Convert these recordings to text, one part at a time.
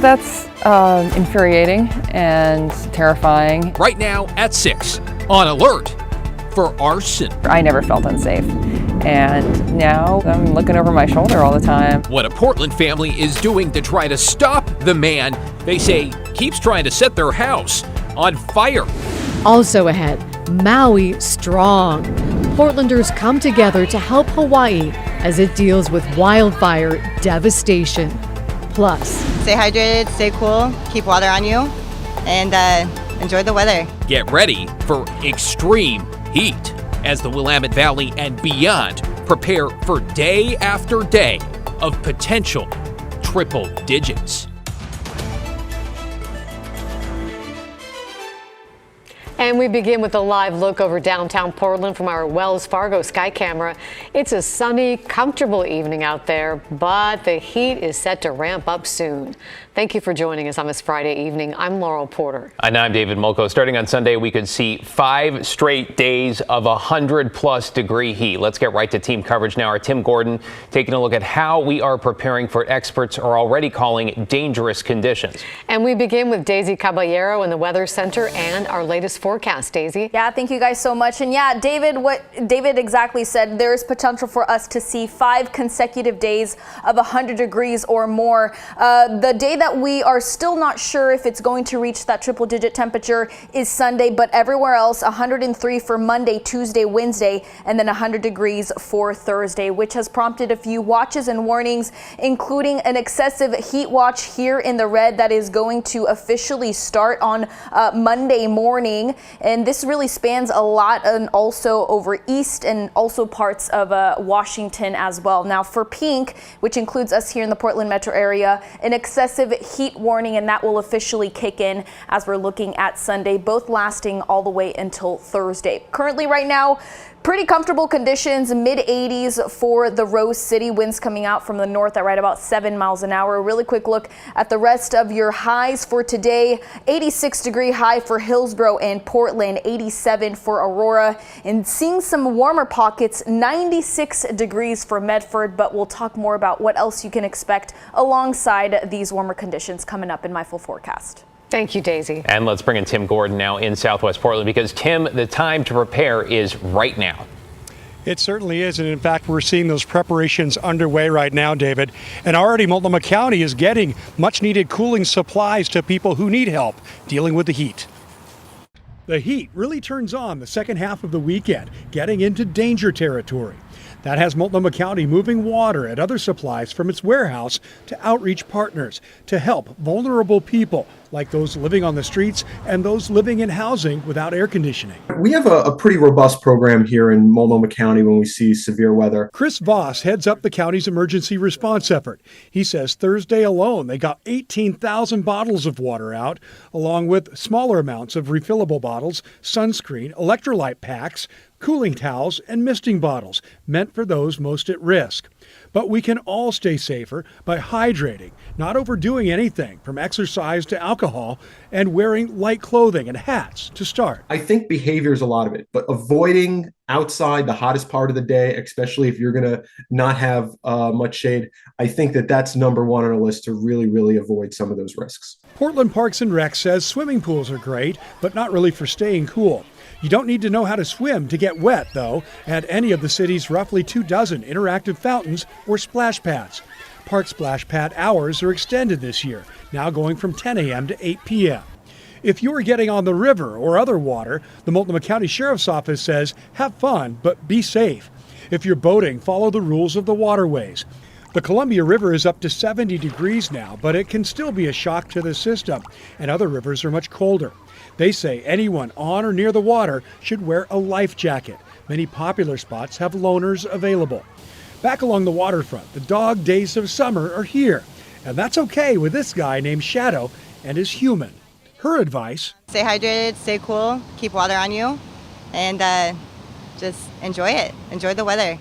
That's infuriating and terrifying. Right now at 6, on alert for arson. I never felt unsafe, and now I'm looking over my shoulder all the time. What a Portland family is doing to try to stop the man they say keeps trying to set their house on fire. Also ahead, Maui strong. Portlanders come together to help Hawaii as it deals with wildfire devastation. Plus, stay hydrated, stay cool, keep water on you, and enjoy the weather. Get ready for extreme heat as the Willamette Valley and beyond prepare for day after day of potential triple digits. And we begin with a live look over downtown Portland from our Wells Fargo sky camera. It's a sunny, comfortable evening out there, but the heat is set to ramp up soon. Thank you for joining us on this Friday evening. I'm Laurel Porter. And I'm David Molko. Starting on Sunday, we could see 5 straight days of 100-plus degree heat. Let's get right to team coverage now. Our Tim Gordon taking a look at how we are preparing for what experts are already calling dangerous conditions. And we begin with Daisy Caballero in the Weather Center and our latest forecast. Daisy? Yeah, thank you guys so much. And yeah, David, what David exactly said, there is potential for us to see 5 consecutive days of 100 degrees or more. The day that we are still not sure if it's going to reach that triple digit temperature is Sunday, but everywhere else 103 for Monday, Tuesday, Wednesday, and then 100 degrees for Thursday, which has prompted a few watches and warnings, including an excessive heat watch here in the red that is going to officially start on Monday morning. And this really spans a lot, and also over east and also parts of Washington as well. Now for pink, which includes us here in the Portland metro area, an excessive heat warning, and that will officially kick in as we're looking at Sunday, both lasting all the way until Thursday. Currently right now, pretty comfortable conditions, mid 80s for the Rose City, winds coming out from the north at right about 7 miles an hour. A really quick look at the rest of your highs for today. 86-degree high for Hillsborough and Portland, 87 for Aurora, and seeing some warmer pockets, 96 degrees for Medford, but we'll talk more about what else you can expect alongside these warmer conditions coming up in my full forecast. Thank you, Daisy. And let's bring in Tim Gordon now in Southwest Portland, because Tim, the time to prepare is right now. It certainly is, and in fact, we're seeing those preparations underway right now, David. And already Multnomah County is getting much-needed cooling supplies to people who need help dealing with the heat. The heat really turns on the second half of the weekend, getting into danger territory. That has Multnomah County moving water and other supplies from its warehouse to outreach partners to help vulnerable people like those living on the streets and those living in housing without air conditioning. We have a pretty robust program here in Multnomah County when we see severe weather. Chris Voss heads up the county's emergency response effort. He says Thursday alone they got 18,000 bottles of water out, along with smaller amounts of refillable bottles, sunscreen, electrolyte packs, cooling towels, and misting bottles meant for those most at risk. But we can all stay safer by hydrating, not overdoing anything from exercise to alcohol, and wearing light clothing and hats to start. I think behavior is a lot of it, but avoiding outside the hottest part of the day, especially if you're going to not have much shade, I think that's number one on our list to really avoid some of those risks. Portland Parks and Rec says swimming pools are great, but not really for staying cool. You don't need to know how to swim to get wet, though, at any of the city's roughly 24 interactive fountains or splash pads. Park splash pad hours are extended this year, now going from 10 a.m. to 8 p.m. If you are getting on the river or other water, the Multnomah County Sheriff's Office says have fun, but be safe. If you're boating, follow the rules of the waterways. The Columbia River is up to 70 degrees now, but it can still be a shock to the system, and other rivers are much colder. They say anyone on or near the water should wear a life jacket. Many popular spots have loaners available. Back along the waterfront, the dog days of summer are here, and that's okay with this guy named Shadow and his human. Her advice: stay hydrated, stay cool, keep water on you, and just enjoy it. Enjoy the weather.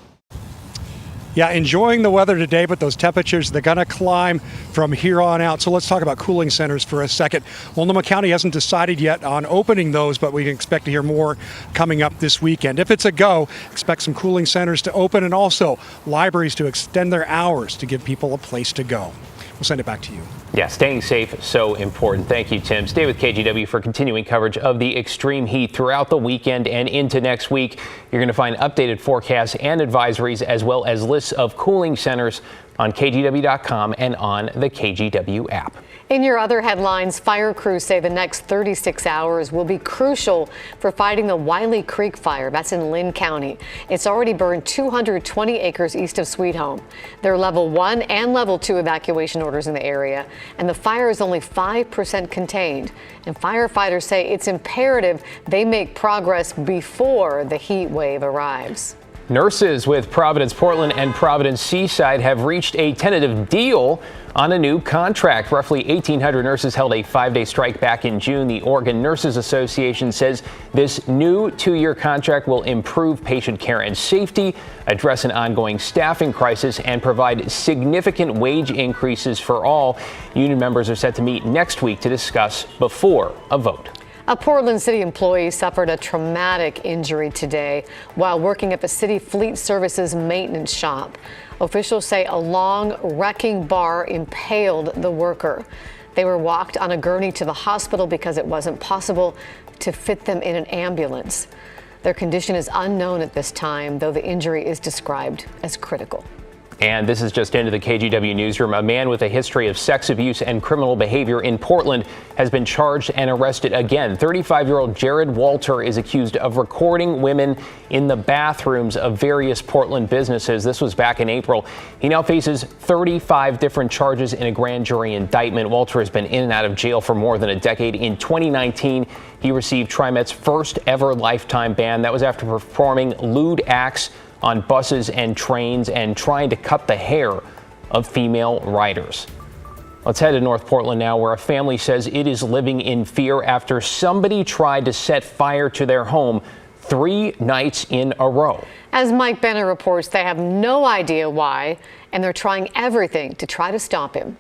Yeah, enjoying the weather today, but those temperatures, they're going to climb from here on out. So let's talk about cooling centers for a second. Multnomah County hasn't decided yet on opening those, but we can expect to hear more coming up this weekend. If it's a go, expect some cooling centers to open and also libraries to extend their hours to give people a place to go. We'll send it back to you. Yeah, staying safe, so important. Thank you, Tim. Stay with KGW for continuing coverage of the extreme heat throughout the weekend and into next week. You're going to find updated forecasts and advisories, as well as lists of cooling centers on KGW.com and on the KGW app. In your other headlines, fire crews say the next 36 hours will be crucial for fighting the Wiley Creek fire. That's in Lynn County. It's already burned 220 acres east of Sweet Home. There are level 1 and level 2 evacuation orders in the area, and the fire is only 5% contained. And firefighters say it's imperative they make progress before the heat wave arrives. Nurses with Providence Portland and Providence Seaside have reached a tentative deal on a new contract. Roughly 1,800 nurses held a 5-day strike back in June. The Oregon Nurses Association says this new 2-year contract will improve patient care and safety, address an ongoing staffing crisis, and provide significant wage increases for all. Union members are set to meet next week to discuss before a vote. A Portland City employee suffered a traumatic injury today while working at the City Fleet Services maintenance shop. Officials say a long wrecking bar impaled the worker. They were walked on a gurney to the hospital because it wasn't possible to fit them in an ambulance. Their condition is unknown at this time, though the injury is described as critical. And this is just into the KGW newsroom. A man with a history of sex abuse and criminal behavior in Portland has been charged and arrested again. 35-year-old Jared Walter is accused of recording women in the bathrooms of various Portland businesses. This was back in April. He now faces 35 different charges in a grand jury indictment. Walter has been in and out of jail for more than a decade. In 2019, he received TriMet's first ever lifetime ban. That was after performing lewd acts on buses and trains and trying to cut the hair of female riders. Let's head to North Portland now, where a family says it is living in fear after somebody tried to set fire to their home 3 nights in a row. As Mike Benner reports, they have no idea why, and they're trying everything to try to stop him.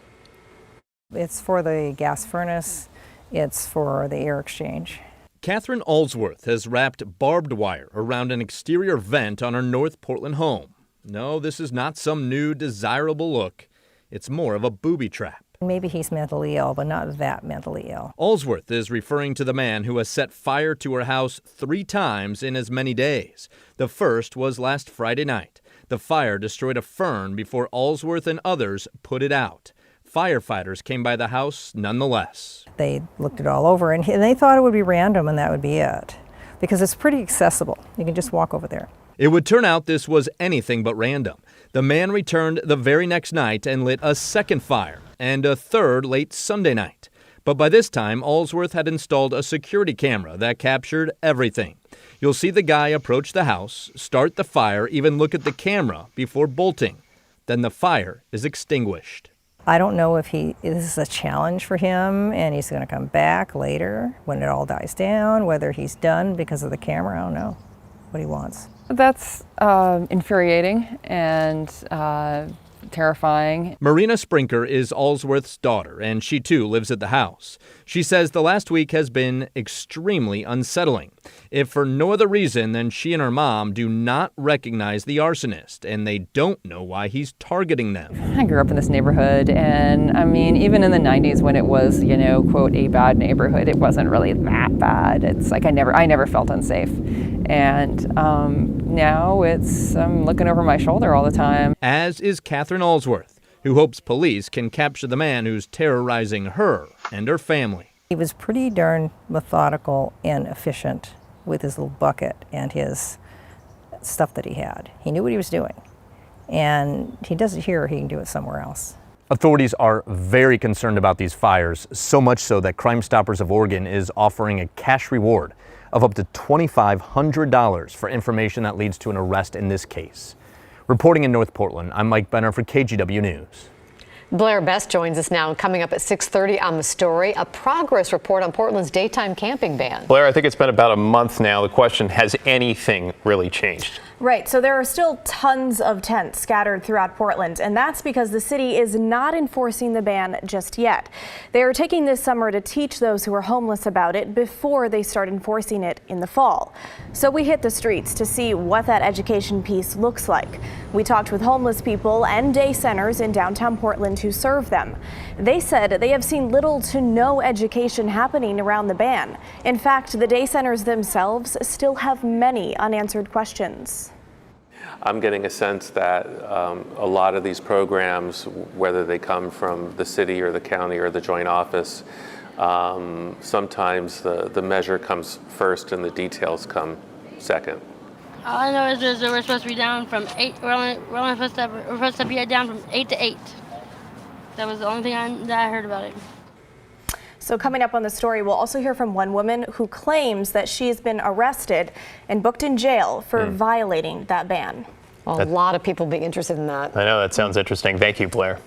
It's for the gas furnace, it's for the air exchange. Catherine Allsworth has wrapped barbed wire around an exterior vent on her North Portland home. No, this is not some new desirable look. It's more of a booby trap. Maybe he's mentally ill, but not that mentally ill. Allsworth is referring to the man who has set fire to her house 3 times in as many days. The first was last Friday night. The fire destroyed a fern before Allsworth and others put it out. Firefighters came by the house nonetheless. They looked it all over and they thought it would be random and that would be it. Because it's pretty accessible. You can just walk over there. It would turn out this was anything but random. The man returned the very next night and lit a second fire and a third late Sunday night. But by this time, Allsworth had installed a security camera that captured everything. You'll see the guy approach the house, start the fire, even look at the camera before bolting. Then the fire is extinguished. I don't know if this is a challenge for him and he's going to come back later when it all dies down, whether he's done because of the camera. I don't know what he wants. That's infuriating and terrifying. Marina Sprinker is Allsworth's daughter, and she too lives at the house. She says the last week has been extremely unsettling, if for no other reason than she and her mom do not recognize the arsonist, and they don't know why he's targeting them. I grew up in this neighborhood, and I mean, even in the 90s when it was, quote, a bad neighborhood, it wasn't really that bad. It's like I never felt unsafe. And now I'm looking over my shoulder all the time. As is Catherine Allsworth, who hopes police can capture the man who's terrorizing her and her family. He was pretty darn methodical and efficient with his little bucket and his stuff that he had. He knew what he was doing. And he does it here, he can do it somewhere else. Authorities are very concerned about these fires, so much so that Crime Stoppers of Oregon is offering a cash reward of up to $2,500 for information that leads to an arrest in this case. Reporting in North Portland, I'm Mike Benner for KGW News. Blair Best joins us now, coming up at 6:30 on The Story, a progress report on Portland's daytime camping ban. Blair, I think it's been about a month now. The question, has anything really changed? Right, so there are still tons of tents scattered throughout Portland, and that's because the city is not enforcing the ban just yet. They are taking this summer to teach those who are homeless about it before they start enforcing it in the fall. So we hit the streets to see what that education piece looks like. We talked with homeless people and day centers in downtown Portland to serve them. They said they have seen little to no education happening around the ban. In fact, the day centers themselves still have many unanswered questions. I'm getting a sense that a lot of these programs, whether they come from the city or the county or the joint office, sometimes the measure comes first and the details come second. All I know is that we're supposed to be down from 8. We're supposed to be down from 8 to 8. That was the only thing that I heard about it. So coming up on the story, we'll also hear from one woman who claims that she's been arrested and booked in jail for violating that ban. A lot of people being interested in that. I know, that sounds interesting. Thank you, Blair.